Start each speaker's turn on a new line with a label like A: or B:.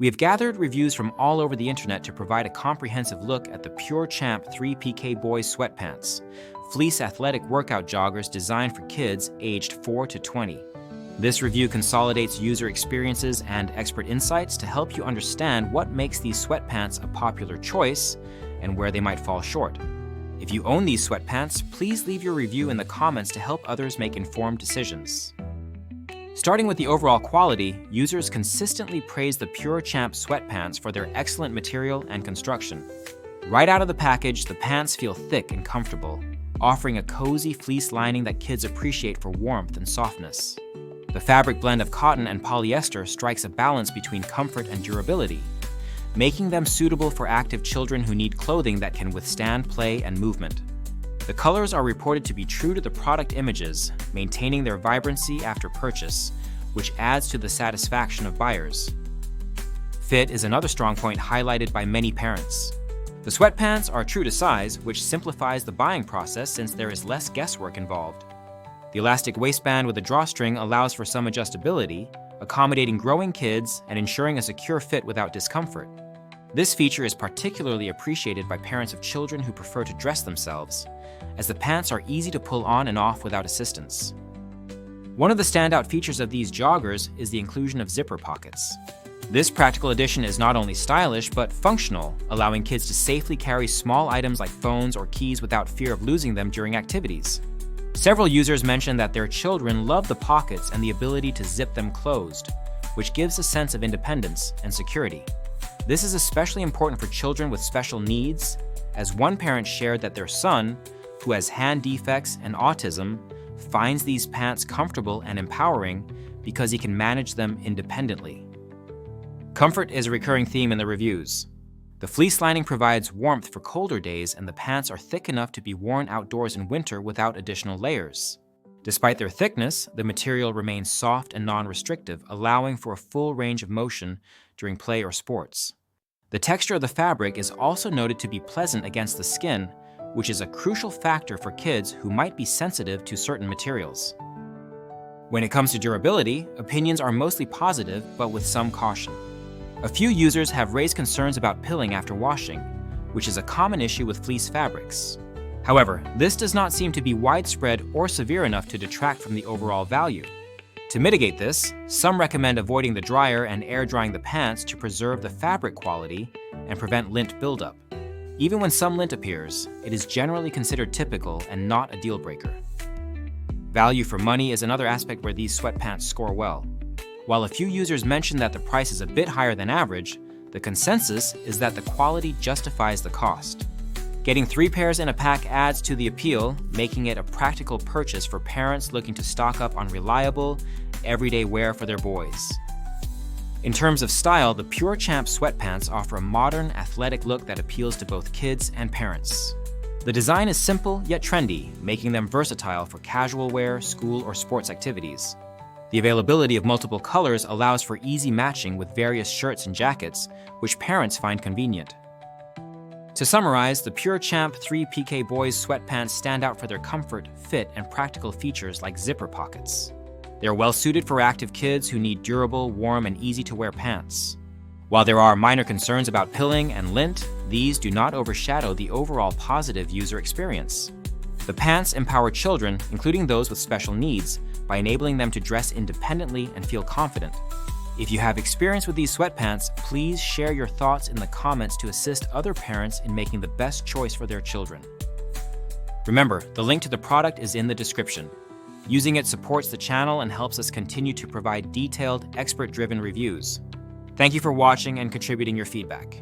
A: We have gathered reviews from all over the internet to provide a comprehensive look at the PURE CHAMP 3PK Boys Sweatpants, fleece athletic workout joggers designed for kids aged 4 to 20. This review consolidates user experiences and expert insights to help you understand what makes these sweatpants a popular choice and where they might fall short. If you own these sweatpants, please leave your review in the comments to help others make informed decisions. Starting with the overall quality, users consistently praise the PURE CHAMP sweatpants for their excellent material and construction. Right out of the package, the pants feel thick and comfortable, offering a cozy fleece lining that kids appreciate for warmth and softness. The fabric blend of cotton and polyester strikes a balance between comfort and durability, making them suitable for active children who need clothing that can withstand play and movement. The colors are reported to be true to the product images, maintaining their vibrancy after purchase, which adds to the satisfaction of buyers. Fit is another strong point highlighted by many parents. The sweatpants are true to size, which simplifies the buying process since there is less guesswork involved. The elastic waistband with a drawstring allows for some adjustability, accommodating growing kids and ensuring a secure fit without discomfort. This feature is particularly appreciated by parents of children who prefer to dress themselves, as the pants are easy to pull on and off without assistance. One of the standout features of these joggers is the inclusion of zipper pockets. This practical addition is not only stylish but functional, allowing kids to safely carry small items like phones or keys without fear of losing them during activities. Several users mentioned that their children love the pockets and the ability to zip them closed, which gives a sense of independence and security. This is especially important for children with special needs, as one parent shared that their son, who has hand defects and autism, finds these pants comfortable and empowering because he can manage them independently. Comfort is a recurring theme in the reviews. The fleece lining provides warmth for colder days, and the pants are thick enough to be worn outdoors in winter without additional layers. Despite their thickness, the material remains soft and non-restrictive, allowing for a full range of motion during play or sports. The texture of the fabric is also noted to be pleasant against the skin, which is a crucial factor for kids who might be sensitive to certain materials. When it comes to durability, opinions are mostly positive, but with some caution. A few users have raised concerns about pilling after washing, which is a common issue with fleece fabrics. However, this does not seem to be widespread or severe enough to detract from the overall value. To mitigate this, some recommend avoiding the dryer and air drying the pants to preserve the fabric quality and prevent lint buildup. Even when some lint appears, it is generally considered typical and not a deal breaker. Value for money is another aspect where these sweatpants score well. While a few users mention that the price is a bit higher than average, the consensus is that the quality justifies the cost. Getting 3 pairs in a pack adds to the appeal, making it a practical purchase for parents looking to stock up on reliable, everyday wear for their boys. In terms of style, the PURE CHAMP sweatpants offer a modern, athletic look that appeals to both kids and parents. The design is simple yet trendy, making them versatile for casual wear, school, or sports activities. The availability of multiple colors allows for easy matching with various shirts and jackets, which parents find convenient. To summarize, the PURE CHAMP 3PK Boys Sweatpants stand out for their comfort, fit, and practical features like zipper pockets. They are well suited for active kids who need durable, warm, and easy-to-wear pants. While there are minor concerns about pilling and lint, these do not overshadow the overall positive user experience. The pants empower children, including those with special needs, by enabling them to dress independently and feel confident. If you have experience with these sweatpants, please share your thoughts in the comments to assist other parents in making the best choice for their children. Remember, the link to the product is in the description. Using it supports the channel and helps us continue to provide detailed, expert-driven reviews. Thank you for watching and contributing your feedback.